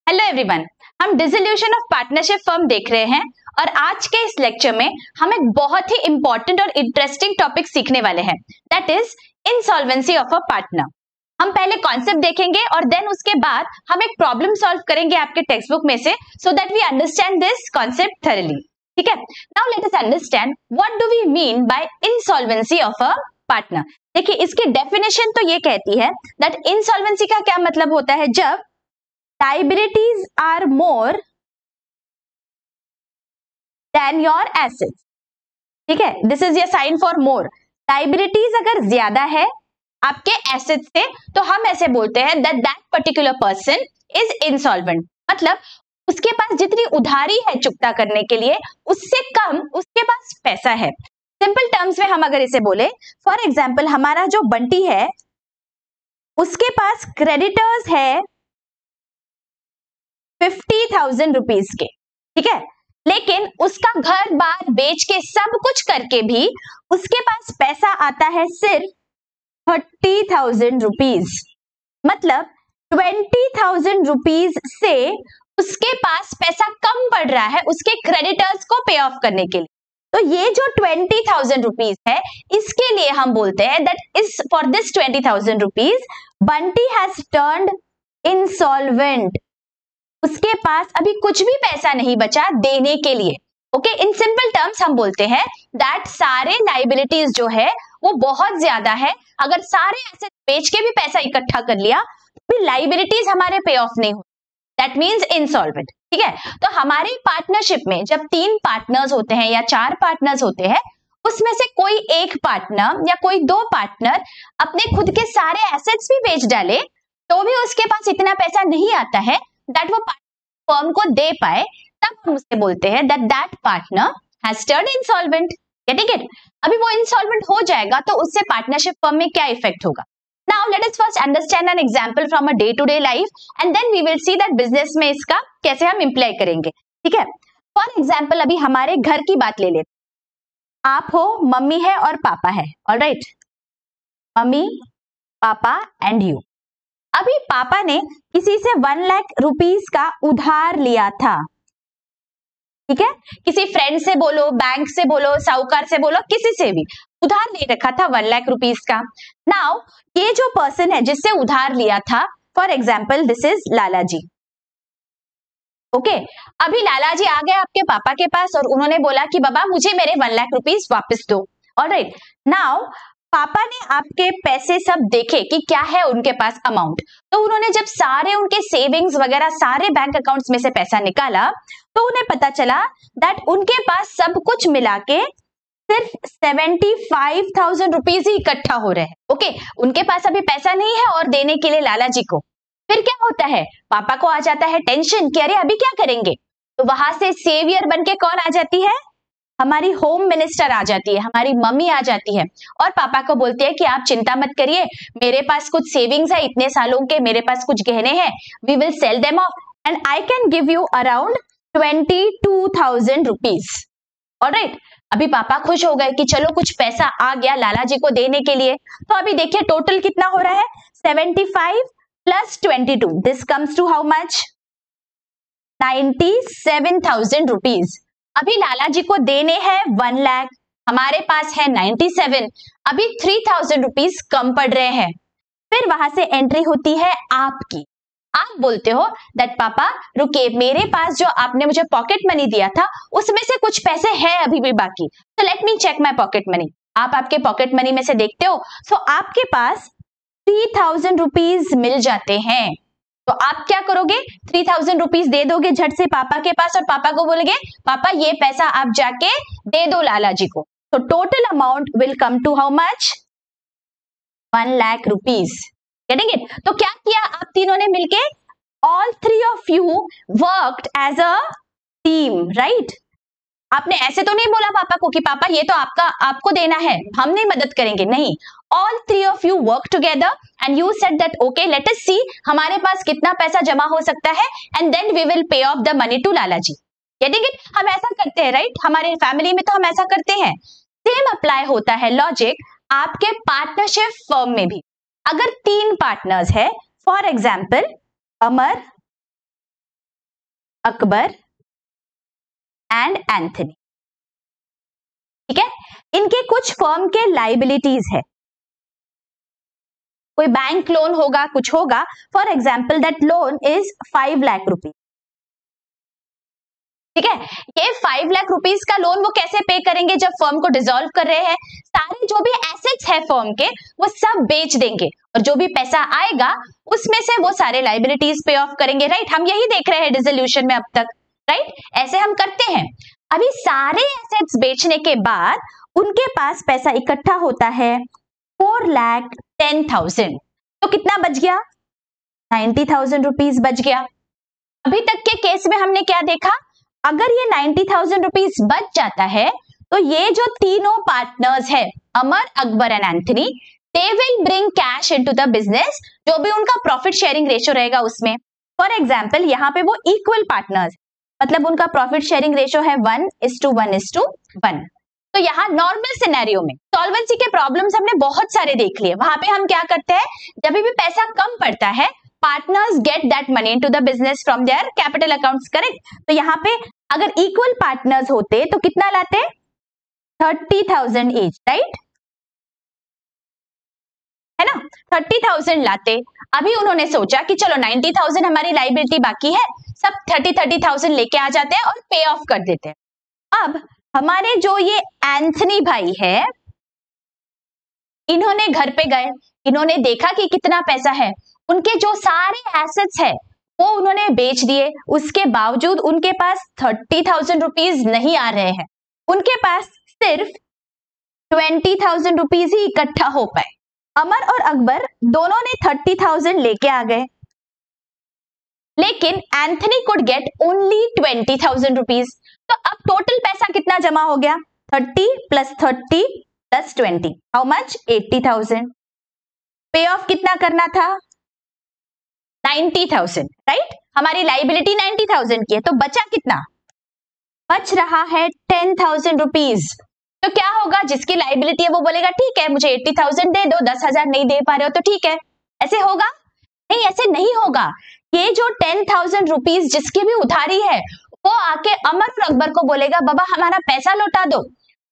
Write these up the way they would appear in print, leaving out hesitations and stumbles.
Hello everyone, हम dissolution of partnership firm देख रहे हैं और आज के इस लेक्चर में हम एक बहुत ही इंपॉर्टेंट और इंटरेस्टिंग टॉपिक सीखने वाले हैं, that is insolvency of a partner. हम पहले कॉन्सेप्ट देखेंगे और देन उसके बाद हम एक प्रॉब्लम सॉल्व करेंगे आपके टेक्स्ट बुक में से, so that we understand this concept thoroughly. ठीक है, now let us understand what do we mean by insolvency of a partner. देखिए, इसकी डेफिनेशन तो ये कहती है दैट इंसॉल्वेंसी का क्या मतलब होता है, जब liabilities are more than your assets। ठीक है, this is your sign for more. Liabilities अगर ज्यादा है आपके एसेट्स से तो हम ऐसे बोलते हैं that that particular person is insolvent. मतलब उसके पास जितनी उधारी है चुकता करने के लिए उससे कम उसके पास पैसा है। सिंपल टर्म्स में हम अगर इसे बोले, फॉर एग्जाम्पल हमारा जो बंटी है उसके पास क्रेडिटर्स है 50,000 रुपीज के, ठीक है, लेकिन उसका घर बार बेच के सब कुछ करके भी उसके पास पैसा आता है सिर्फ 30,000 रुपीज। मतलब 20,000 रुपीज से उसके पास पैसा कम पड़ रहा है उसके क्रेडिटर्स को पे ऑफ करने के लिए। तो ये जो 20,000 रुपीज है इसके लिए हम बोलते हैं that is for this 20,000 rupees Bunty has turned insolvent. उसके पास अभी कुछ भी पैसा नहीं बचा देने के लिए। ओके, इन सिंपल टर्म्स हम बोलते हैं दैट सारे लाइबिलिटीज जो है वो बहुत ज्यादा है। अगर सारे एसेट बेच के भी पैसा इकट्ठा कर लिया तो लाइबिलिटीज हमारे पे ऑफ नहीं होती, दैट मींस इंसॉल्वेंट। ठीक है, तो हमारी पार्टनरशिप में जब 3 पार्टनर्स होते हैं या 4 पार्टनर्स होते हैं, उसमें से कोई एक पार्टनर या कोई 2 पार्टनर अपने खुद के सारे एसेट्स भी बेच डाले तो भी उसके पास इतना पैसा नहीं आता है दैट वो फर्म को दे पाए, तब हम उससे बोलते हैं that that partner has turned insolvent. Getting it? अभी वो इंसॉल्वेंट हो जाएगा तो उससे पार्टनरशिप फर्म में क्या इफेक्ट होगा। Now let us first understand an example from a day to day life and then we will see that business में इसका कैसे हम इंप्लाई करेंगे। ठीक है, फॉर एग्जांपल अभी हमारे घर की बात ले लेते। आप हो, मम्मी है और पापा है, alright, mummy papa and you. अभी पापा ने किसी से 1 लाख रुपीस का उधार लिया था। ठीक है, किसी फ्रेंड से बोलो, बैंक से बोलो, साहूकार से बोलो, किसी से भी उधार ले रखा था 1 लाख रुपीस का। नाउ ये जो पर्सन है जिससे उधार लिया था, for example this is Lala ji. Okay, अभी लाला जी आ गए आपके पापा के पास और उन्होंने बोला कि बाबा मुझे मेरे 1 लाख रुपीस वापस दो। ऑलराइट, नाउ पापा ने आपके पैसे सब देखे कि क्या है उनके पास अमाउंट, तो उन्होंने जब सारे उनके सेविंग्स वगैरह सारे बैंक अकाउंट्स में से पैसा निकाला तो उन्हें पता चला दैट उनके पास सब कुछ मिला के सिर्फ 75,000 रुपीज ही इकट्ठा हो रहे हैं। ओके, उनके पास अभी पैसा नहीं है और देने के लिए लाला जी को। फिर क्या होता है, पापा को आ जाता है टेंशन कि अरे अभी क्या करेंगे। तो वहां से सेवियर बन के कौन आ जाती है, हमारी होम मिनिस्टर आ जाती है, हमारी मम्मी आ जाती है और पापा को बोलती है कि आप चिंता मत करिए, मेरे पास कुछ सेविंग्स है इतने सालों के, मेरे पास कुछ गहने हैं, we will sell them off and I can give you around 22,000 rupees. Alright, अभी पापा खुश हो गए कि चलो कुछ पैसा आ गया लाला जी को देने के लिए। तो अभी देखिए टोटल कितना हो रहा है, 75 plus 22, this comes to how much, 97,000 rupees. अभी लाला जी को देने हैं 1 लाख, हमारे पास है 97, अभी 3,000 रुपीज कम पड़ रहे हैं। फिर वहां से एंट्री होती है आपकी। आप बोलते हो दैट पापा रुकिए, मेरे पास जो आपने मुझे पॉकेट मनी दिया था उसमें से कुछ पैसे हैं अभी भी बाकी, तो let me check my pocket money. आप आपके पॉकेट मनी में से देखते हो, सो आपके पास 3,000 रुपीज मिल जाते हैं। तो आप क्या करोगे, 3,000 रुपीज दे दोगे झट से पापा के पास और पापा को बोलोगे पापा ये पैसा आप जाके दे दो लाला जी को। तो total amount will come to how much, 1 lakh rupees. Getting it? तो क्या किया आप तीनों ने मिलके, all 3 of you worked as a team, right. आपने ऐसे तो नहीं बोला पापा को कि पापा ये तो आपको देना है, हम नहीं मदद करेंगे, नहीं। All 3 of you work together and you said that okay let us see हमारे पास कितना पैसा जमा हो सकता है and then we will pay off the money to Lala ji. Getting it? हम ऐसा करते हैं, राइट, हमारे फैमिली में तो हम ऐसा करते हैं। सेम अप्लाई होता है लॉजिक आपके पार्टनरशिप फर्म में भी। अगर 3 पार्टनर्स है, for example Amar, Akbar and Anthony. ठीक है, इनके कुछ फर्म के लाइबिलिटीज है, कोई बैंक लोन होगा, कुछ होगा। For example that loan is 5 lakh rupees. ठीक है, ये 5 लाख रुपीज का लोन वो कैसे पे करेंगे? जब फर्म को डिसॉल्व कर रहे हैं, सारे जो भी एसेट्स है फर्म के वो सब बेच देंगे और जो भी पैसा आएगा उसमें से वो सारे लाइबिलिटीज पे ऑफ करेंगे। राइट, हम यही देख रहे हैं डिसोल्यूशन में अब तक। राइट, ऐसे हम करते हैं। अभी सारे एसेट्स बेचने के बाद उनके पास पैसा इकट्ठा होता है 4,10,000। तो कितना बच गया? 90,000 रुपीज बच गया। अभी तक के केस में हमने क्या देखा? अगर ये 90,000 रुपीज बच जाता है तो ये जो तीनों पार्टनर्स है, Amar, Akbar and Anthony, they will bring cash into the business, जो भी उनका प्रॉफिट शेयरिंग रेशियो रहेगा उसमें। फॉर एग्जाम्पल यहाँ पे वो इक्वल पार्टनर्स, मतलब उनका प्रॉफिट शेयरिंग रेशियो है 1:1:1। तो यहाँ नॉर्मल सिनेरियो में सॉल्वेंसी के प्रॉब्लम्स हमने बहुत सारे देख लिए। वहां पे हम क्या करते हैं, जब भी पैसा कम पड़ता है, partners gate that money into the business from their capital accounts. Correct, तो यहाँ पे अगर इक्वल पार्टनर्स होते तो कितना लाते? 30,000 ईच। राइट, है ना, 30,000 लाते। अभी उन्होंने सोचा कि चलो 90,000 हमारी लाइबिलिटी बाकी है, सब 30,000 लेके आ जाते हैं और पे ऑफ कर देते हैं। अब हमारे जो ये एंथनी भाई है, इन्होंने घर पे गए, इन्होंने देखा कि कितना पैसा है, उनके जो सारे एसेट्स है वो उन्होंने बेच दिए। उसके बावजूद उनके पास 30,000 रुपीज नहीं आ रहे हैं, उनके पास सिर्फ 20,000 रुपीज ही इकट्ठा हो पाए। अमर और अकबर दोनों ने 30,000 लेके आ गए, लेकिन Anthony could get only 20,000 rupees. तो अब टोटल पैसा कितना जमा हो गया? 30 + 30 + 20, हाउ मच? 80,000। पे ऑफ कितना करना था? 90,000। राइट, हमारी लाइबिलिटी 90,000 की है, तो बचा कितना? बच रहा है 10,000 रुपीज। तो क्या होगा? जिसकी लाइबिलिटी है वो बोलेगा ठीक है मुझे 80,000 दे दो, 10,000 नहीं दे पा रहे हो तो ठीक है। ऐसे होगा? नहीं, ऐसे नहीं होगा। ये जो 10,000 रुपीज जिसकी भी उधारी है वो आके अमर और अकबर को बोलेगा बाबा हमारा पैसा लौटा दो,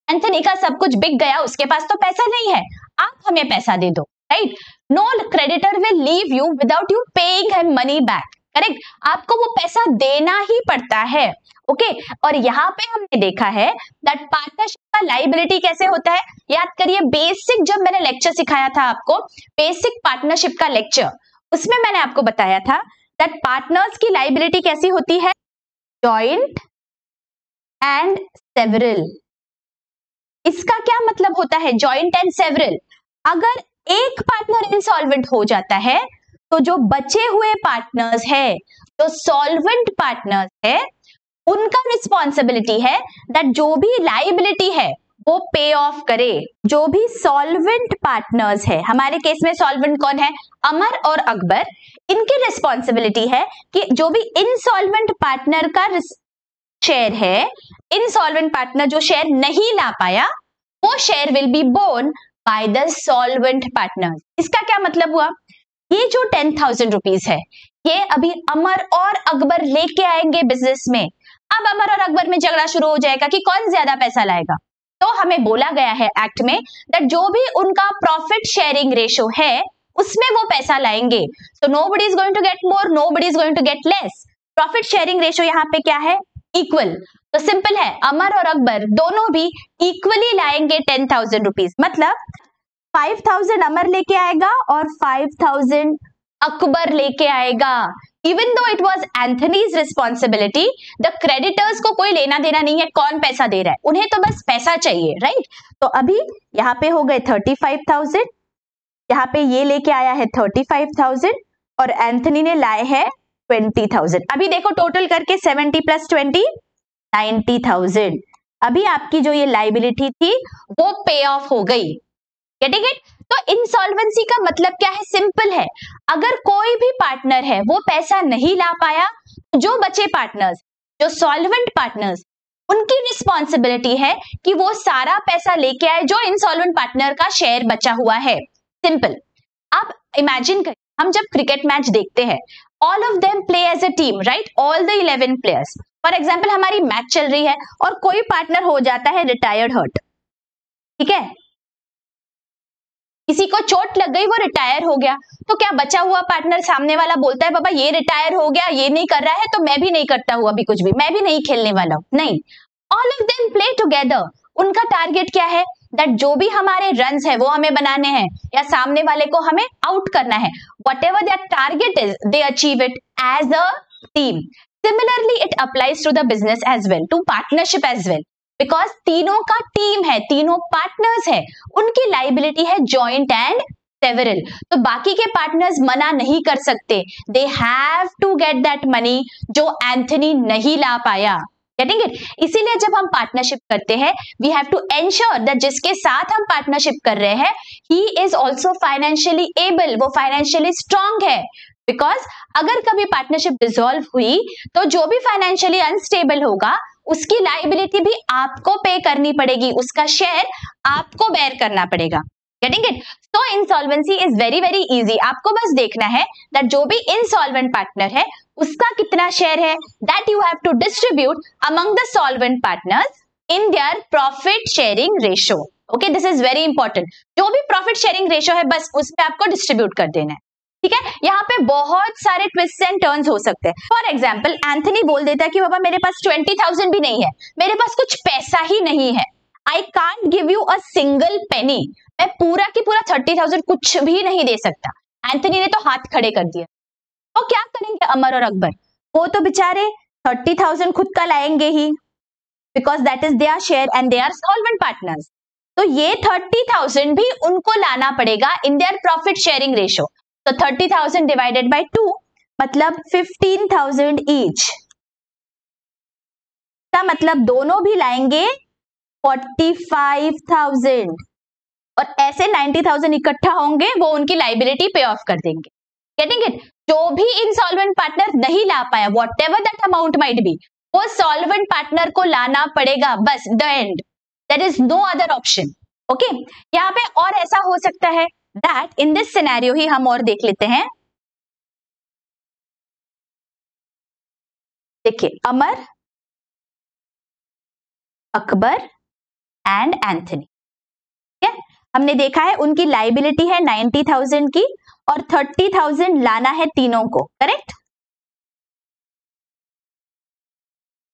एंथनी का सब कुछ बिक गया, उसके पास तो पैसा नहीं है, आप हमें पैसा दे दो। Right, no creditor will leave you without you paying him money back. Correct, आपको वो पैसा देना ही पड़ता है। ओके, और यहाँ पे हमने देखा है दैट पार्टनरशिप का लाइबिलिटी कैसे होता है। याद करिए बेसिक, जब मैंने लेक्चर सिखाया था आपको, बेसिक पार्टनरशिप का लेक्चर, उसमें मैंने आपको बताया था दैट पार्टनर्स की लाइबिलिटी कैसी होती है? Joint and several. इसका क्या मतलब होता है जॉइंट एंड सेवरल? अगर एक पार्टनर इंसॉल्वेंट हो जाता है तो जो बचे हुए पार्टनर्स है, जो सॉल्वेंट पार्टनर्स है, उनका रिस्पॉन्सिबिलिटी है दैट जो भी लाइबिलिटी है वो पे ऑफ करे। जो भी सॉल्वेंट पार्टनर्स है, हमारे केस में सॉल्वेंट कौन है? अमर और अकबर। इनकी रिस्पॉन्सिबिलिटी है कि जो भी इनसॉल्वेंट पार्टनर का शेयर है, इनसॉल्वेंट पार्टनर जो शेयर नहीं ला पाया, वो share will be borne by the solvent partner. इसका क्या मतलब हुआ? ये जो 10,000 रुपीज है ये अभी अमर और अकबर लेके आएंगे बिजनेस में। अब अमर और अकबर में झगड़ा शुरू हो जाएगा कि कौन ज्यादा पैसा लाएगा। तो हमें बोला गया है एक्ट में दैट जो भी उनका प्रॉफिट शेयरिंग रेशियो है उसमें वो पैसा लाएंगे। So nobody is going to get more, nobody is going to get less. Profit sharing ratio यहाँ पे क्या है? इक्वल। तो सिंपल है, अमर और अकबर दोनों भी इक्वली लाएंगे 10,000 रुपीज। मतलब 5,000 अमर लेके आएगा और 5,000 अकबर लेके आएगा। Even though it was Anthony's responsibility, the creditors को कोई लेना देना नहीं है कौन पैसा दे रहा है, उन्हें तो बस पैसा चाहिए। राइट, तो अभी यहाँ पे हो गए 35,000, यहाँ पे ये लेके आया है 35,000 और एंथनी ने लाए हैं 20,000। अभी देखो टोटल करके 70 + 20 90,000। अभी आपकी जो ये लाइबिलिटी थी वो पे ऑफ हो गई। Getting it? तो इंसॉल्वेंसी का मतलब क्या है? सिंपल है, अगर कोई भी पार्टनर है वो पैसा नहीं ला पाया, जो बचे पार्टनर्स, जो सॉल्वेंट पार्टनर्स, उनकी रिस्पॉन्सिबिलिटी है कि वो सारा पैसा लेके आए जो इंसॉल्वेंट पार्टनर का शेयर बचा हुआ है। सिंपल। आप इमेजिन करिए, हम जब क्रिकेट मैच देखते हैं all of them play as a team, right, all the 11 players. For example हमारी मैच चल रही है और कोई पार्टनर हो जाता है रिटायर्ड हर्ट, ठीक है, किसी को चोट लग गई, वो रिटायर हो गया, तो क्या बचा हुआ पार्टनर सामने वाला बोलता है बाबा ये रिटायर हो गया, ये नहीं कर रहा है, तो मैं भी नहीं करता हूं अभी कुछ भी, मैं भी नहीं खेलने वाला हूं? नहीं, all of them play together. उनका टारगेट क्या है, दैट जो भी हमारे रन्स है वो हमें बनाने हैं या सामने वाले को हमें आउट करना है, whatever their target is, they achieve it as a team. Similarly, it applies to the business as well, to partnership as well. Because तीनों का टीम है, तीनों पार्टनर्स है, उनकी लाइबिलिटी है जॉइंट एंड सेवरल, तो बाकी के पार्टनर्स मना नहीं कर सकते, they have to get that money जो एंथनी नहीं ला पाया। Getting it? इसीलिए जब हम पार्टनरशिप करते हैं we have to ensure that जिसके साथ हम पार्टनरशिप कर रहे हैं he is also financially able, वो फाइनेंशियली स्ट्रांग है। बिकॉज अगर कभी पार्टनरशिप डिसॉल्व हुई तो जो भी फाइनेंशियली अनस्टेबल होगा उसकी लाइबिलिटी भी आपको पे करनी पड़ेगी, उसका शेयर आपको बेयर करना पड़ेगा। Getting it? तो insolvency is very very easy, आपको बस देखना है दैट जो भी इंसॉल्वेंट पार्टनर है उसका कितना शेयर है, that you have to distribute among the solvent partners in their profit sharing ratio. Okay, this is very important. जो भी प्रॉफिट शेयरिंग रेशो है बस उस पर आपको डिस्ट्रीब्यूट कर देना है, ठीक है। यहाँ पे बहुत सारे ट्विस्ट एंड टर्न्स हो सकते हैं। फॉर एग्जाम्पल एंथनी बोल देता है कि बाबा मेरे पास 20,000 भी नहीं है, मेरे पास कुछ पैसा ही नहीं है, I can't give you a single penny, मैं पूरा की पूरा 30,000 कुछ भी नहीं दे सकता। एंथनी ने तो हाथ खड़े कर दिया, तो क्या करेंगे अमर और अकबर? वो तो बेचारे 30,000 खुद का लाएंगे ही, because that is their share and they are solvent partners, तो ये 30,000 भी उनको लाना पड़ेगा in their profit sharing ratio. तो 30,000 डिवाइडेड बाय 2 मतलब 15,000 ईच, का मतलब दोनों भी लाएंगे 45,000 और ऐसे 90,000 इकट्ठा होंगे, वो उनकी लाइबिलिटी पे ऑफ कर देंगे। Getting it? जो भी इंसॉल्वेंट पार्टनर नहीं ला पाया whatever that amount might be, वो सॉल्वेंट पार्टनर को लाना पड़ेगा, बस the end, there is no other option. Okay, यहाँ पे और ऐसा हो सकता है दैट इन दिस सिनेरियो ही हम और देख लेते हैं। देखिए अमर, अकबर एंड एंथनी, ठीक है, हमने देखा है उनकी लाइबिलिटी है 90,000 की और 30,000 लाना है तीनों को, करेक्ट।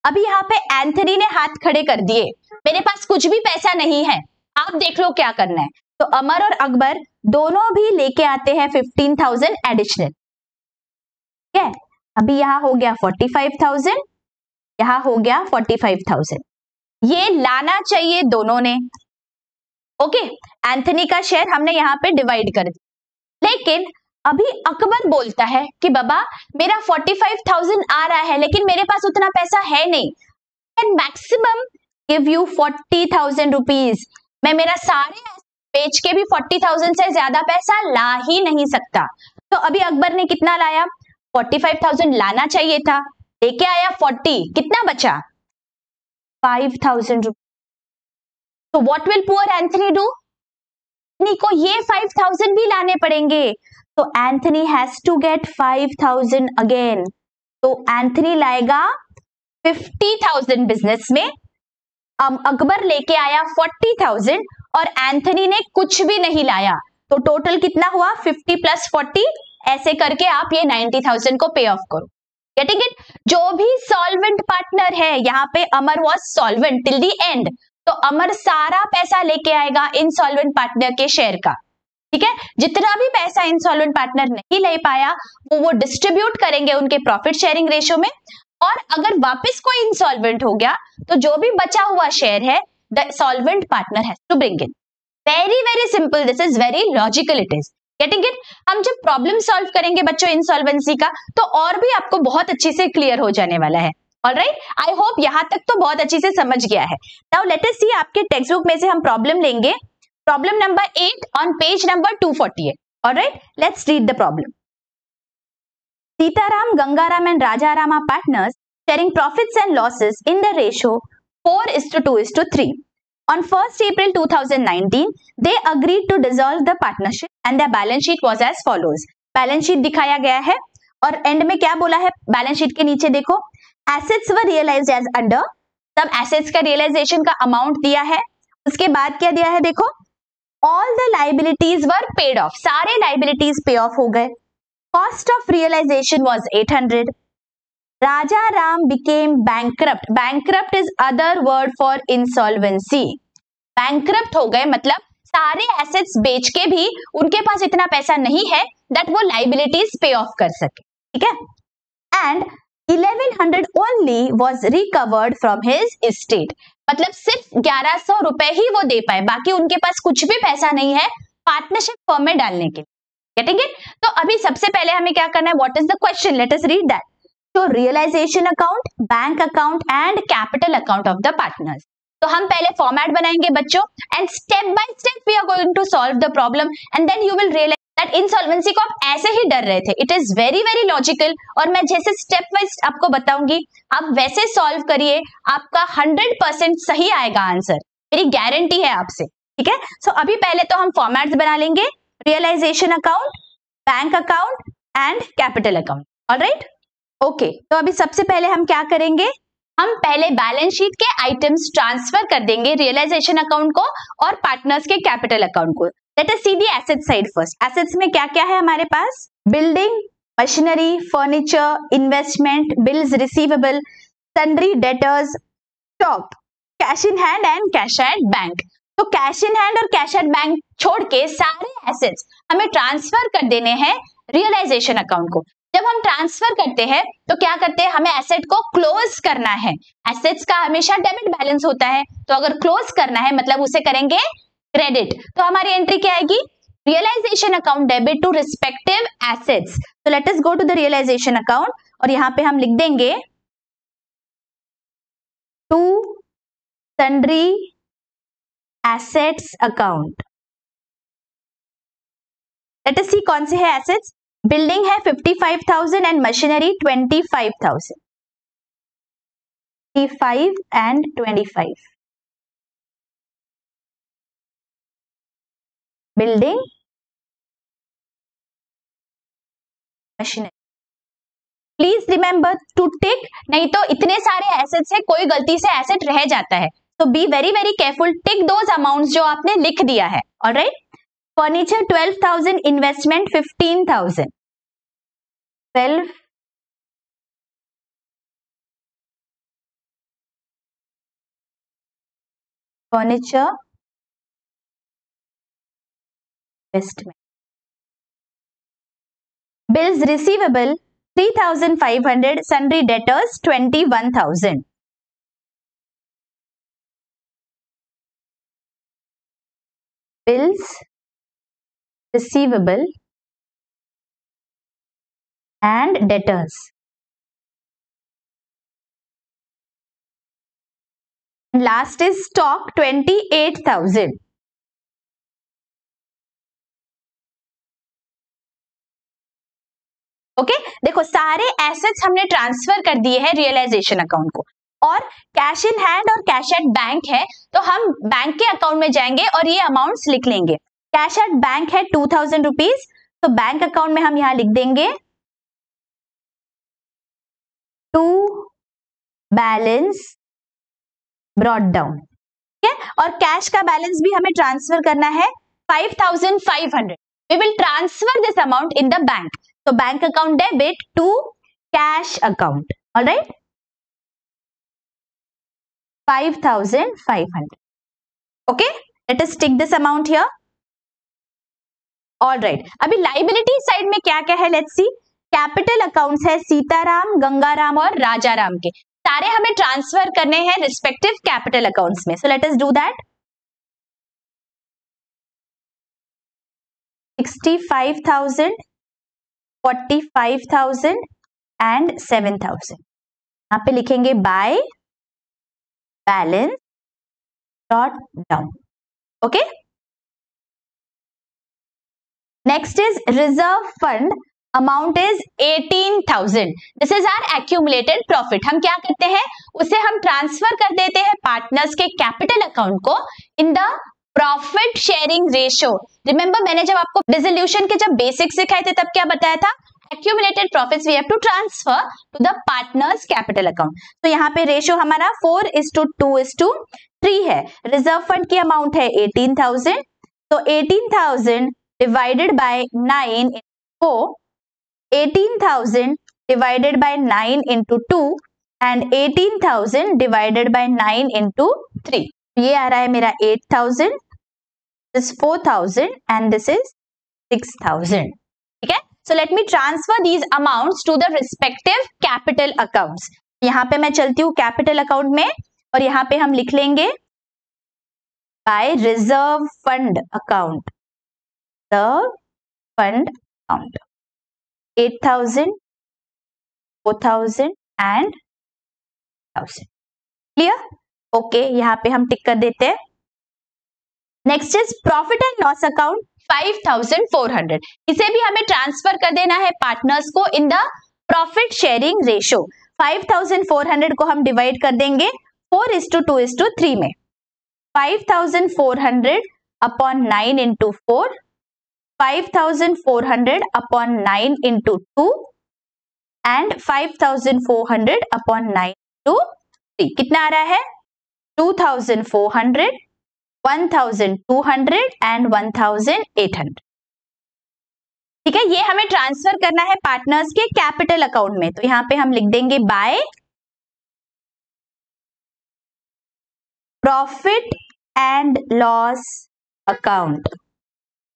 अभी यहाँ पे एंथनी ने हाथ खड़े कर दिए, मेरे पास कुछ भी पैसा नहीं है, आप देख लो क्या करना है। तो अमर और अकबर दोनों भी लेके आते हैं 15,000 एडिशनल, ठीक है। अभी यहाँ हो गया 45,000, यहाँ हो गया 45,000, ये लाना चाहिए दोनों ने। ओके, एंथनी का शेयर हमने यहाँ पे डिवाइड कर दिया, लेकिन अभी अकबर बोलता है कि बाबा मेरा 45,000 आ रहा है लेकिन मेरे पास उतना पैसा है नहीं, and maximum give you 40,000 rupees, मैं मेरा सारे बेच के भी 40,000 से ज्यादा पैसा ला ही नहीं सकता। तो अभी अकबर ने कितना लाया? 45,000 लाना चाहिए था, लेके आया 40, कितना बचा? 5,000 रुपीज। तो what will poor Anthony do? Anthony को ये 5,000 भी लाने पड़ेंगे, तो Anthony has to get 5,000 again. तो एंथनी लाएगा 50,000 बिजनेस में, अकबर लेके आया 40,000 और एंथनी ने कुछ भी नहीं लाया, तो टोटल कितना हुआ? 50 + 40, ऐसे करके आप ये 90,000 को पे ऑफ करो। Getting it? जो भी सॉल्वेंट पार्टनर है, यहाँ पे Amar was solvent till the end, तो अमर सारा पैसा लेके आएगा इनसॉल्वेंट पार्टनर के शेयर का, ठीक है। जितना भी पैसा इंसॉल्वेंट पार्टनर नहीं ले पाया वो डिस्ट्रीब्यूट करेंगे उनके प्रॉफिट शेयरिंग रेशो में, और अगर वापस कोई इंसॉल्वेंट हो गया तो जो भी बचा हुआ शेयर है the solvent partner has to bring in. Very very simple, this is very logical, it is. Getting it? हम जब प्रॉब्लम सॉल्व करेंगे बच्चों इंसॉल्वेंसी का, तो और भी आपको बहुत अच्छे से क्लियर हो जाने वाला है। ऑलराइट, आई होप यहां तक तो बहुत अच्छे से समझ गया है। नाउ लेट अस सी, आपके टेक्स्ट बुक में से हम प्रॉब्लम लेंगे, problem number 8 on page number 248. Alright, let's read the problem. Sitaram, Gangaram and Rajaram are partners sharing profits and losses in the ratio 4:2:3. On 1st April 2019, they agreed to dissolve the partnership and their balance sheet was as follows. Balance sheet दिखाया गया है और and में क्या बोला है balance sheet के नीचे देखो, assets were realised as under, तब एसेट्स का रियलाइजेशन का अमाउंट दिया है। उसके बाद क्या दिया है देखो, all the liabilities were paid off, सारे लाइबिलिटीज पे ऑफ हो गए। Cost of realisation was 800। Rajaram became bankrupt, bankrupt is other word for insolvency, bankrupt हो गए मतलब सारे एसेट्स बेच के भी उनके पास इतना पैसा नहीं है दैट वो लाइबिलिटीज पे ऑफ कर सके, ठीक है। And 1100 only was recovered from his estate, मतलब सिर्फ 1100 रुपए ही वो दे पाए, बाकी उनके पास कुछ भी पैसा नहीं है पार्टनरशिप फर्म में डालने के लिए। Getting it? तो अभी सबसे पहले हमें क्या करना है, what is the question, let us read that. तो realisation account, bank account and capital account of the partners. तो हम पहले फॉर्मेट बनाएंगे बच्चों, and step by step we are going to solve the problem, and then you will realise that insolvency को आप ऐसे ही डर रहे थे, it is very very logical, और मैं जैसे स्टेप वाइज आपको बताऊंगी आप वैसे सॉल्व करिए, आपका 100% सही आएगा आंसर, मेरी गारंटी है आपसे, ठीक है। सो अभी पहले तो हम फॉर्मेट्स बना लेंगे, realisation account, bank account and capital account, alright, okay. तो अभी सबसे पहले हम क्या करेंगे, हम पहले बैलेंस शीट के आइटम्स ट्रांसफर कर देंगे रियलाइजेशन अकाउंट को और पार्टनर्स के कैपिटल अकाउंट को। Let us see the asset side first. Assets में क्या क्या है हमारे पास, building, machinery, furniture, investment, bills receivable, sundry debtors, stock, cash in hand and cash at bank. तो कैश इन हैंड और कैश एट बैंक छोड़ के सारे एसेट्स हमें ट्रांसफर कर देने हैं रियलाइजेशन अकाउंट को। जब हम ट्रांसफर करते हैं तो क्या करते हैं, हमें एसेट को क्लोज करना है, एसेट्स का हमेशा डेबिट बैलेंस होता है, तो अगर क्लोज करना है मतलब उसे करेंगे क्रेडिट। तो हमारी एंट्री क्या आएगी, realisation account debit to respective assets. तो let us go to the realisation account, और यहां पे हम लिख देंगे to sundry assets account. Let us see कौन से है एसेट्स, बिल्डिंग है 55,000 and machinery 25,000, 55 and 25, building machinery. Please remember to tick, नहीं तो इतने सारे एसेट्स है कोई गलती से एसेट रह जाता है, तो be very very careful, tick those amounts जो आपने लिख दिया है, alright. Furniture 12,000, investment 15,000, 12 furniture investment, bills receivable 3,500, sundry debtors 21,000, bills receivable and debtors, and last is stock 28,000. Okay देखो सारे एसेट्स हमने ट्रांसफर कर दिए हैं रियलाइजेशन अकाउंट को, और कैश इन हैंड और कैश एट बैंक है, तो हम बैंक के अकाउंट में जाएंगे और ये अमाउंट्स लिख लेंगे। कैश एट बैंक है 2,000 रुपीज, तो बैंक अकाउंट में हम यहां लिख देंगे टू बैलेंस ब्रॉट डाउन, ठीक है। और कैश का बैलेंस भी हमें ट्रांसफर करना है 5,500, we will transfer this amount in the bank, तो bank account debit to cash account, alright, 5,500, okay. Let us tick this amount here, alright. अभी लाइबिलिटी साइड में क्या क्या है, लेट्स सी। कैपिटल अकाउंट्स है सीताराम, गंगाराम और राजाराम के, सारे हमें ट्रांसफर करने हैं रिस्पेक्टिव कैपिटल अकाउंट्स में, so let us do that. 65,000, 45,000 and 7,000, यहां पे लिखेंगे by balance brought down, okay. Next is reserve fund, amount is 18,000, this is our accumulated profit. हम क्या करते हैं, उसे हम ट्रांसफर कर देते हैं पार्टनर्स के कैपिटल अकाउंट को इन the profit sharing ratio. Remember मैंने जब आपको डिसोल्यूशन के जब बेसिक्स सिखाए थे तब क्या बताया था, accumulated profits we have to transfer to the partners capital account. तो यहाँ पे रेशियो हमारा 4:2:3 है. रिजर्व फंड की अमाउंट है 18,000. तो 18,000 डिवाइडेड बाय 9 को 18,000 divided by 9 into 2 and 18,000 divided by 9 into 3. ये आ रहा है मेरा 8,000, this is 4,000 and this is 6,000. ठीक है? So let me transfer these amounts to the respective capital accounts. यहाँ पे मैं चलती हूँ capital account में और यहाँ पे हम लिख लेंगे by reserve fund account. The fund account. 8,000, 4,000 and 1,000. Clear? Okay, यहाँ पे हम टिक कर देते हैं. Next is profit and loss account 5,400. इसे भी हमें ट्रांसफर कर देना है पार्टनर्स को इन द प्रॉफिट शेयरिंग रेशियो. 5,400 को हम डिवाइड कर देंगे 4:2:3 में. 5,400 upon 9 into 4. 5,400 upon 9 into 2 and 5,400 upon 9 into 3. कितना आ रहा है? 2,400, 1,200 and 1,800. ठीक है, ये हमें ट्रांसफर करना है पार्टनर्स के कैपिटल अकाउंट में. तो यहाँ पे हम लिख देंगे by profit and loss account.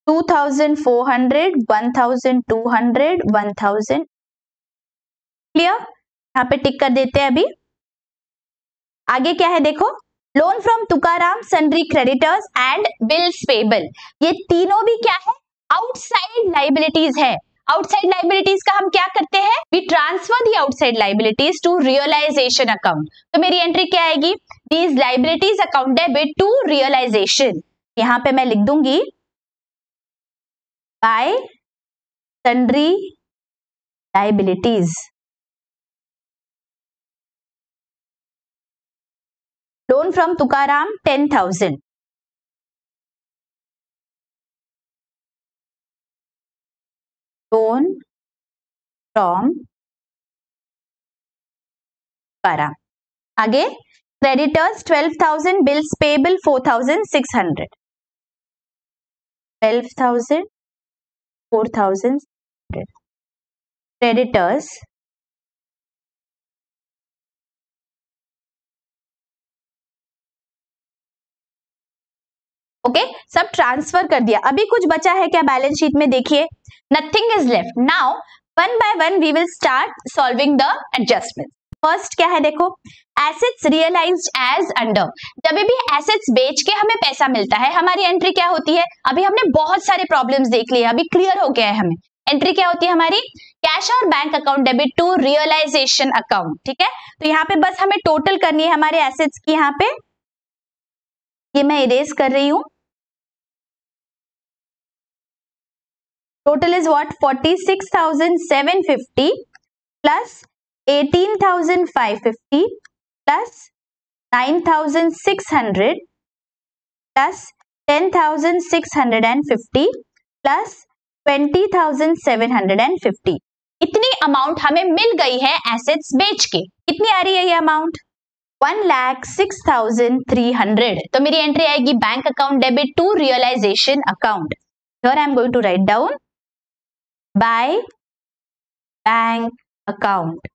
2,400, 1,200, 1,000. Clear? यहाँ पे टिक कर देते हैं. अभी आगे क्या है देखो. Loan from Tukaram, sundry creditors and bills payable. ये तीनों भी क्या है? आउटसाइड लाइबिलिटीज है. आउटसाइड लाइबिलिटीज का हम क्या करते हैं? We transfer the outside liabilities to realisation account. तो मेरी एंट्री क्या आएगी? These liabilities account debit to realisation. यहाँ पे मैं लिख दूंगी by sundry liabilities. Loan from Tukaram 10,000. Loan from Tukaram. आगे creditors 12,000, bills payable 4,600. 12,000, 4,000. Creditors okay, सब ट्रांसफर कर दिया. अभी कुछ बचा है क्या बैलेंस शीट में? देखिए, nothing is left. Now one by one we will start solving the adjustment. First क्या है देखो, एसेट्स रियलाइज्ड एज अंडर. जब भी एसेट्स बेच के हमें पैसा मिलता है, हमारी एंट्री क्या होती है? अभी हमने बहुत सारे प्रॉब्लम्स देख लिए, अभी क्लियर हो गया है हमें. एंट्री क्या होती है हमारी? कैश और bank account debit to realisation account. ठीक है, तो यहाँ पे बस हमें टोटल करनी है हमारे एसेट्स की. यहाँ पे ये मैं इरेज कर रही हूं. Total is what? 46,750 plus 18,550 plus 9,600 plus 10,650 plus 20,750. इतनी अमाउंट हमें मिल गई है एसेट्स बेच के. कितनी आ रही है ये अमाउंट? 1,06,300. तो मेरी एंट्री आएगी bank account debit to realisation account. Here I am going to write down by bank account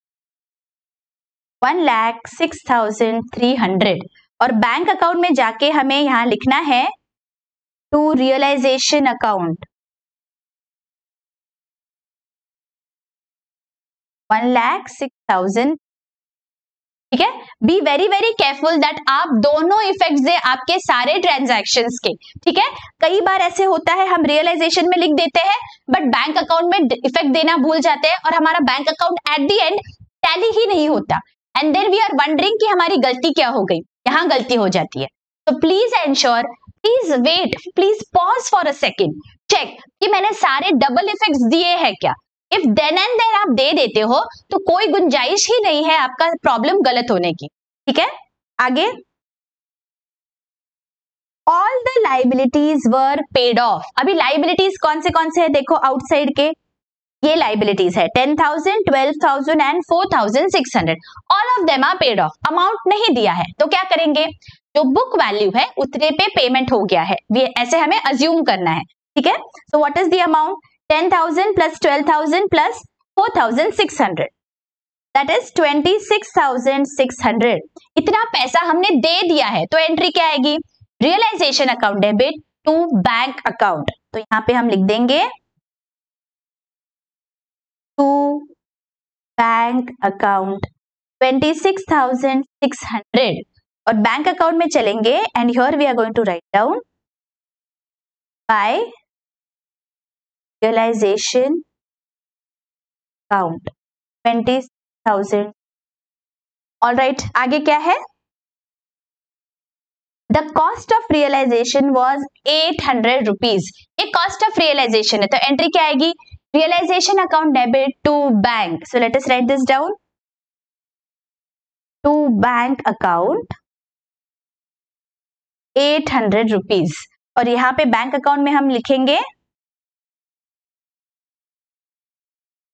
1,06,300. और बैंक अकाउंट में जाके हमें यहां लिखना है टू रियलाइजेशन अकाउंट 1,06,000. ठीक है, be very very careful that आप दोनों इफेक्ट्स दे आपके सारे ट्रांजैक्शंस के. ठीक है, कई बार ऐसे होता है हम रियलाइजेशन में लिख देते हैं बट बैंक अकाउंट में इफेक्ट देना भूल जाते हैं और हमारा bank account at the end tally ही नहीं होता. And then we are wondering कि हमारी गलती क्या हो गई. यहां गलती हो जाती है. तो please ensure, please wait, please pause for a second, check कि मैंने सारे डबल इफेक्ट्स दिए हैं क्या. इफ देन एंड देन आप दे देते हो तो कोई गुंजाइश ही नहीं है आपका प्रॉब्लम गलत होने की. ठीक है, आगे all the liabilities were paid of. अभी लाइबिलिटीज कौन से है देखो आउटसाइड के. ये लाइबिलिटीज है 10,000, 12,000 and 4,600. All of them are paid off. Amount नहीं दिया है तो क्या करेंगे, जो बुक वैल्यू है उतने पे पेमेंट हो गया है, ऐसे हमें अज्यूम करना है. ठीक है, so what is the amount, 10,000 plus 12,000 plus 4,600, that is 26,600. इतना पैसा हमने दे दिया है तो एंट्री क्या आएगी, realisation account debit to bank account. तो यहां पे हम लिख देंगे टू बैंक अकाउंट 26,600 और बैंक अकाउंट में चलेंगे and here we are going to write down by realisation account 20,000. All right, आगे क्या है, the cost of realisation was 800 rupees. ये कॉस्ट ऑफ रियलाइजेशन है तो एंट्री क्या आएगी, realisation account debit to bank. So let us write this down, to bank account 800 rupees और यहां पे बैंक अकाउंट में हम लिखेंगे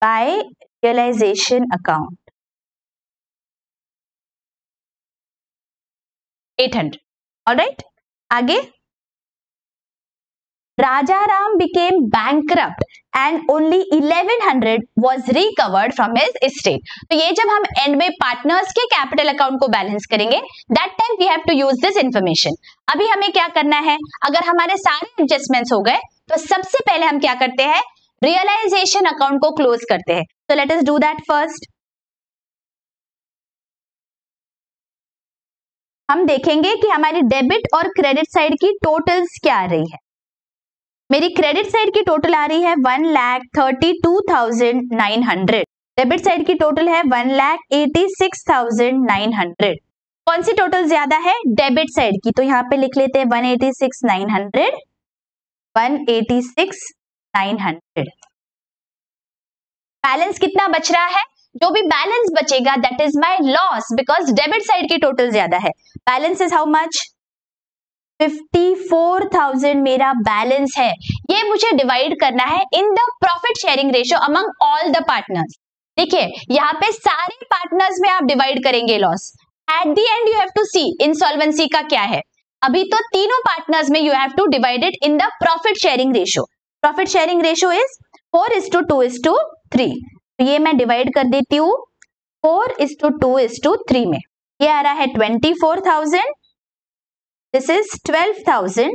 बाय रियलाइजेशन अकाउंट 800. ऑलराइट, आगे Rajaram became bankrupt and only 1100 was recovered from his estate. तो ये जब हम एंड में पार्टनर्स के कैपिटल अकाउंट को बैलेंस करेंगे, that time we have to use this information. अभी हमें क्या करना है, अगर हमारे सारे एडजस्टमेंट्स हो गए तो सबसे पहले हम क्या करते हैं, रियलाइजेशन अकाउंट को क्लोज करते हैं. So let us do that first. हम देखेंगे कि हमारी डेबिट और क्रेडिट साइड की टोटल्स क्या आ रही है. मेरी क्रेडिट साइड की टोटल आ रही है 1,32,900. डेबिट साइड की टोटल है 1,86,900. कौन सी टोटल ज्यादा है, डेबिट साइड की, तो यहाँ पे लिख लेते हैं 186,900. 186,900. बैलेंस कितना बच रहा है, जो भी बैलेंस बचेगा that is my loss because debit side की टोटल ज्यादा है. बैलेंस इज हाउ मच, 54,000 मेरा बैलेंस है. ये मुझे डिवाइड करना है in the profit sharing ratio among all the partners. देखिए यहाँ पे सारे पार्टनर्स में आप डिवाइड करेंगे loss. At the end you have to see insolvency का क्या है. अभी तो तीनों पार्टनर्स में you have to divide it in the profit sharing ratio. Profit sharing ratio is 4:2:3. तो ये मैं डिवाइड कर देती हूँ 4:2:3 में. ये आ रहा है 24,000, this is 12,000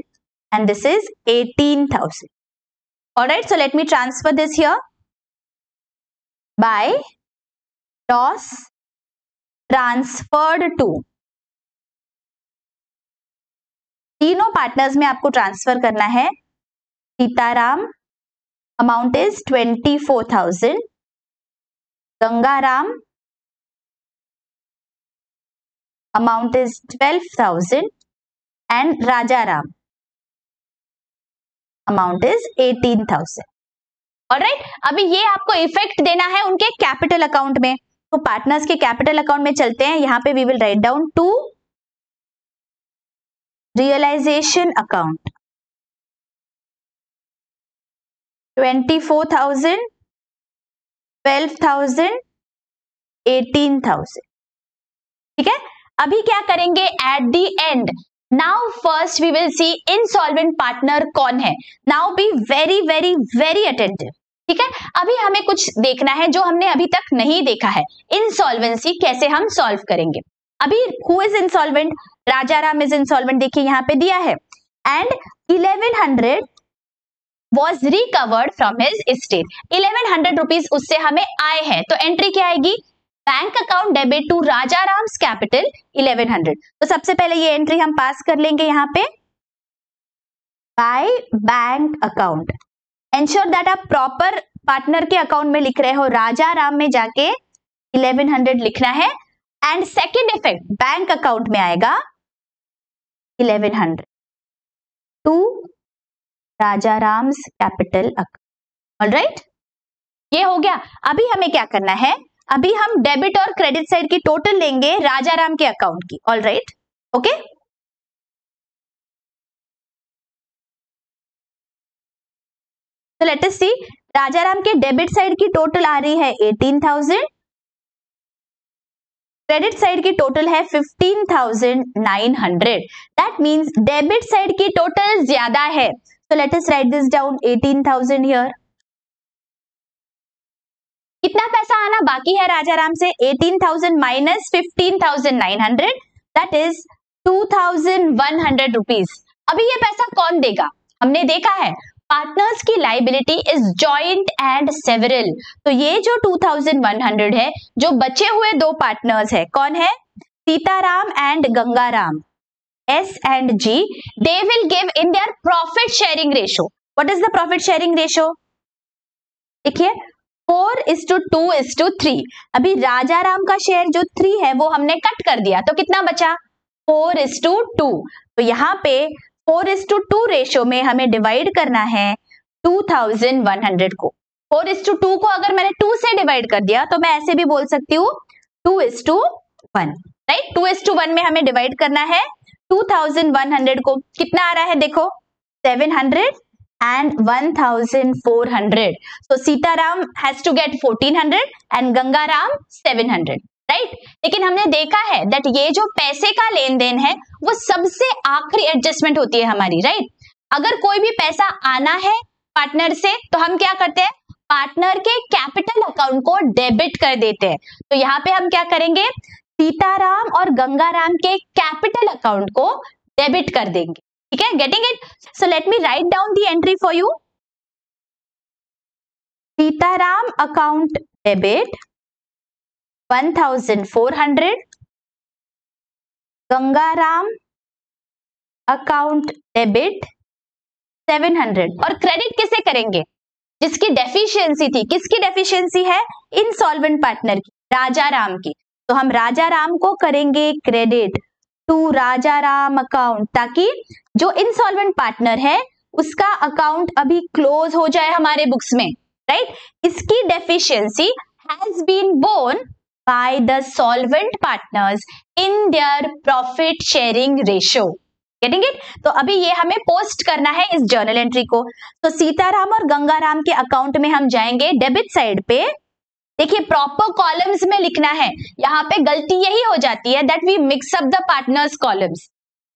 and this is 18,000. All right, so let me transfer this here by loss transferred to. तीनों पार्टनर्स में आपको ट्रांसफर करना है. Sitaram amount is 24,000, Gangaram amount is 12,000 and Rajaram amount is 18,000. Alright, अभी ये आपको इफेक्ट देना है उनके कैपिटल अकाउंट में. तो पार्टनर्स के कैपिटल अकाउंट में चलते हैं. यहां पे we will write down to realisation account 24,000, 12,000, 18,000. ठीक है, अभी क्या करेंगे at the end. Now first we will see insolvent partner कौन है. Now be very very very attentive. ठीक है, अभी हमें कुछ देखना है जो हमने अभी तक नहीं देखा है. इंसॉल्वेंसी कैसे हम सॉल्व करेंगे. अभी who is insolvent, Rajaram is insolvent. देखिए यहाँ पे दिया है and 1100 was recovered from his estate. 1100 rupees उससे हमें आए हैं तो एंट्री क्या आएगी, bank account debit to Rajaram's capital 1100. तो सबसे पहले ये एंट्री हम पास कर लेंगे यहाँ पे bye bank account. Ensure that आप प्रॉपर पार्टनर के अकाउंट में लिख रहे हो. राजाराम में जाके 1100 लिखना है and second effect bank account में आएगा 1100 to Rajaram's capital account. Alright, ये हो गया. अभी हमें क्या करना है, अभी हम डेबिट और क्रेडिट साइड की टोटल लेंगे राजाराम के अकाउंट की. All right, okay. So let us see Rajaram के डेबिट साइड की टोटल आ रही है 18,000, क्रेडिट साइड की टोटल है 15,900. दैट मीन्स डेबिट साइड की टोटल ज्यादा है. सो let us write this down 18,000 here. कितना पैसा आना बाकी है राजाराम से? 18,000 माइनस 15,900, दैट इज 2,100 रुपीज. अभी ये पैसा कौन देगा? हमने देखा है पार्टनर्स की liability is joint and several. तो ये जो 2,100 है, जो बचे हुए दो पार्टनर्स है, कौन है? Sitaram and Gangaram, S and G, they will give in their profit sharing ratio. What is the profit sharing ratio? देखिए 4:2:3. अभी राजाराम का शेयर जो 3 है वो हमने कट कर दिया, तो कितना बचा? 4:2. तो यहाँ पे 4:2 रेशियो में हमें डिवाइड करना है 2,100 को. 4:2 को अगर मैंने 2 से डिवाइड कर दिया तो मैं ऐसे भी बोल सकती हूँ 2:1, राइट? 2:1 में हमें डिवाइड करना है 2,100 को. कितना आ रहा है देखो? 700 and 1,400. So Sitaram has to get 1,400 and Gangaram 700, right? लेकिन हमने देखा है that ये जो पैसे का लेन देन है वो सबसे आखिरी एडजस्टमेंट होती है हमारी, राइट? अगर कोई भी पैसा आना है पार्टनर से तो हम क्या करते हैं? पार्टनर के कैपिटल अकाउंट को डेबिट कर देते हैं. तो यहाँ पे हम क्या करेंगे? सीताराम और गंगाराम के कैपिटल अकाउंट को डेबिट कर देंगे. ठीक है, getting it? So let me write down the entry for you. Sitaram account debit 1,400, Gangaram account debit 700. और क्रेडिट किसे करेंगे? जिसकी डेफिशिएंसी थी. किसकी डेफिशिएंसी है? इनसॉल्वेंट पार्टनर की, राजाराम की. तो हम राजाराम को करेंगे क्रेडिट टू राजाराम अकाउंट, ताकि जो इनसॉल्वेंट पार्टनर है उसका अकाउंट अभी क्लोज हो जाए हमारे बुक्स में, राइट? इसकी deficiency has been borne by the solvent partners in their profit sharing ratio. Getting it? तो अभी ये हमें पोस्ट करना है इस जर्नल एंट्री को. तो सीताराम और गंगाराम के अकाउंट में हम जाएंगे डेबिट साइड पे. देखिए प्रॉपर कॉलम्स में लिखना है. यहाँ पे गलती यही हो जाती है that we mix up the partners columns.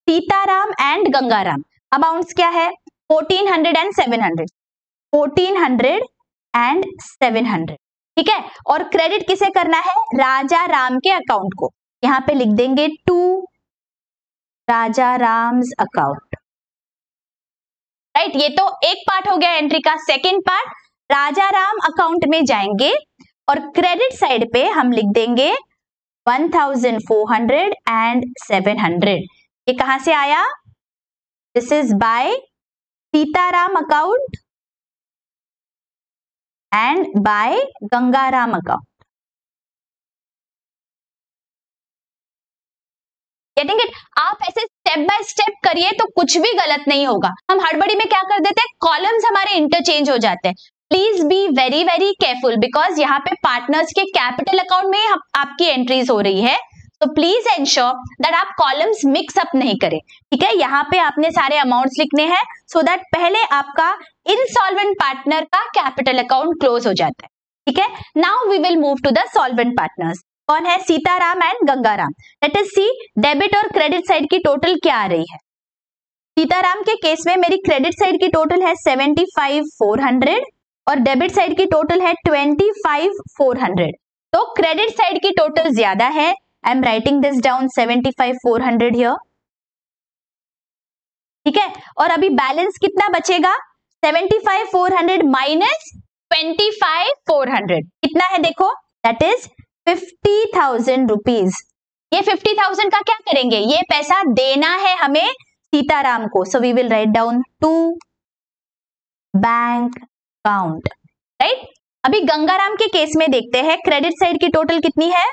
Sitaram and Gangaram amounts क्या है? 1,400 and 700. 1,400 and 700. ठीक है, और क्रेडिट किसे करना है? राजाराम के अकाउंट को. यहाँ पे लिख देंगे टू राजाराम्स अकाउंट, राइट? ये तो एक पार्ट हो गया एंट्री का. सेकेंड पार्ट, राजाराम अकाउंट में जाएंगे और क्रेडिट साइड पे हम लिख देंगे 1,400 and 700. ये कहां से आया? This is by Sitaram account and by Gangaram account. Getting it? आप ऐसे स्टेप बाय स्टेप करिए तो कुछ भी गलत नहीं होगा. हम हड़बड़ी में क्या कर देते हैं? कॉलम्स हमारे इंटरचेंज हो जाते हैं. Please be very very careful because यहाँ पे पार्टनर्स के कैपिटल अकाउंट में आपकी एंट्रीज हो रही है. तो प्लीज एंश्योर दैट आप कॉलम्स मिक्स अप नहीं करें. ठीक है, यहाँ पे आपने सारे अमाउंट्स लिखने हैं सो दैट पहले आपका इनसॉल्वेंट पार्टनर का कैपिटल अकाउंट क्लोज हो जाता है. ठीक है, now we will move to the solvent partners. कौन है? Sitaram and Gangaram. Let us see debit और क्रेडिट साइड की टोटल क्या आ रही है. सीताराम के केस में मेरी क्रेडिट साइड की टोटल है 75,400 और डेबिट साइड की टोटल है 25,400. तो क्रेडिट साइड की टोटल ज्यादा है. I am writing this down 75,400 here. ठीक है, और अभी बैलेंस कितना बचेगा? 75,400 माइनस 25,400 कितना है देखो? That is 50,000 rupees. ये 50,000 का क्या करेंगे? ये पैसा देना है हमें सीताराम को. So we will write down to bank account, right? अभी गंगाराम के केस में देखते हैं क्रेडिट साइड की टोटल कितनी है?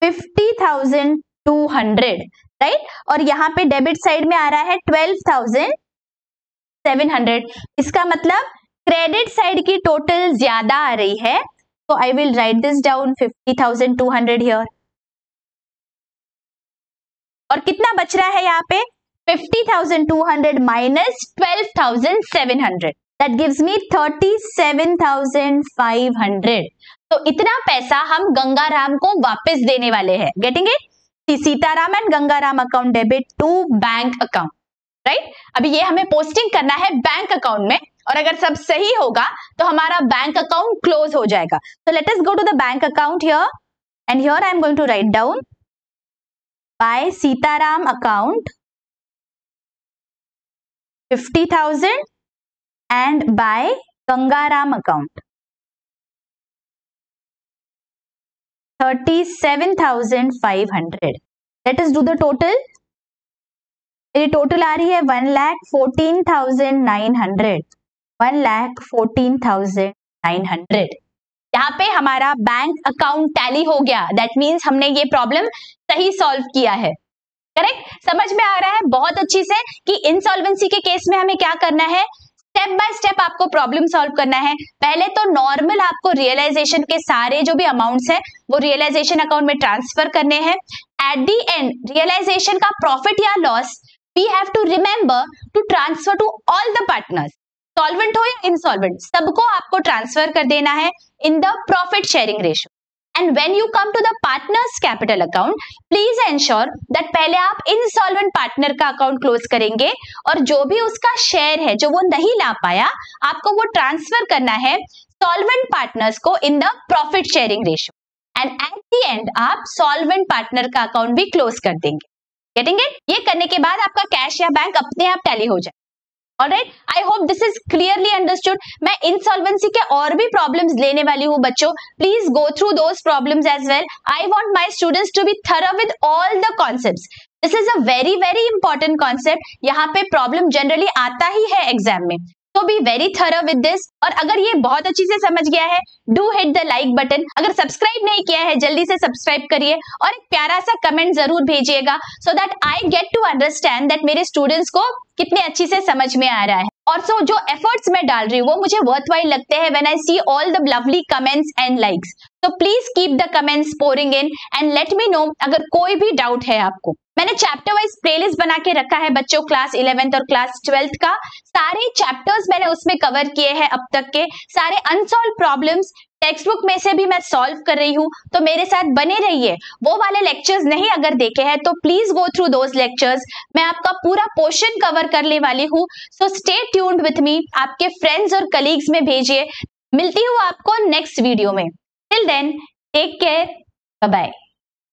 50,200, राइट? और यहाँ पे डेबिट साइड में आ रहा है 12,700. इसका मतलब क्रेडिट साइड की टोटल ज्यादा आ रही है. So I will write this down 50,200 here. और कितना बच रहा है यहाँ पे? 50,200 माइनस 12,700. That gives me 37,500। तो इतना पैसा हम गंगाराम को वापस देने वाले हैं। Getting it? Sitaram and Gangaram account debit to bank account, right? अभी ये हमें पोस्टिंग करना है बैंक अकाउंट में, और अगर सब सही होगा तो हमारा बैंक अकाउंट क्लोज हो जाएगा। So let us go to the bank account here, and here I am going to write down by Sitaram account 50,000 and by Gangaram account 37,500. Let us do the total. मेरी total आ रही है 1,14,900, 1,14,900। यहाँ पे हमारा bank account tally हो गया। That means हमने ये प्रॉब्लम सही सॉल्व किया है। करेक्ट? समझ में आ रहा है बहुत अच्छी से कि इंसॉल्वेंसी के केस में हमें क्या करना है। स्टेप बाय स्टेप आपको प्रॉब्लम सॉल्व करना है। पहले तो नॉर्मल आपको रियलाइजेशन के सारे जो भी अमाउंट्स हैं वो रियलाइजेशन अकाउंट में ट्रांसफर करने हैं। एट द एंड रियलाइजेशन का प्रॉफिट या loss we have to remember to transfer to all the partners, solvent हो या insolvent, सबको आपको ट्रांसफर कर देना है in the profit sharing ratio. And when you come to the partners capital account, please ensure that पहले आप insolvent partner का अकाउंट क्लोज करेंगे और जो भी उसका शेयर है जो वो नहीं ला पाया आपको वो ट्रांसफर करना है solvent partners को in the profit sharing ratio. And at the end आप solvent partner का अकाउंट भी क्लोज कर देंगे। Getting it? ये करने के बाद आपका कैश या बैंक अपने आप टैली हो जाए। Alright? I hope this is clearly understood. मैं इंसॉल्वेंसी के और भी प्रॉब्लम्स लेने वाली हूँ बच्चों। Please go through those problems as well. I want my students to be thorough with all the concepts. This is a very very important concept. यहाँ पे प्रॉब्लम जनरली आता ही है एग्जाम में। So be very thorough with this. और अगर ये बहुत अच्छी से समझ गया है, do hit the like button. अगर सब्सक्राइब नहीं किया है जल्दी से सब्सक्राइब करिए और एक प्यारा सा कमेंट जरूर भेजिएगा so that I get to understand that मेरे स्टूडेंट्स को कितने अच्छी से समझ में आ रहा है। और सो जो एफर्ट्स मैं डाल रही हूँ वो मुझे वर्थवाइल लगते हैं when I see all the lovely comments and likes. So please keep the comments pouring in and let me know अगर कोई भी डाउट है आपको। मैंने चैप्टर वाइज प्लेलिस्ट बना के रखा है बच्चों, क्लास 11th और क्लास 12th का सारे चैप्टर्स मैंने उसमें कवर किए हैं। अब तक के सारे अनसॉल्व प्रॉब्लम्स टेक्स्ट बुक में से भी मैं सॉल्व कर रही हूँ, तो मेरे साथ बने रहिए। वो वाले लेक्चर्स नहीं अगर देखे हैं तो please go through those lectures. मैं आपका पूरा पोर्शन कवर करने वाली हूँ, so stay tuned with me. आपके फ्रेंड्स और कलीग्स में भेजिए। मिलती हूँ आपको नेक्स्ट वीडियो में। Till then take care, bye bye.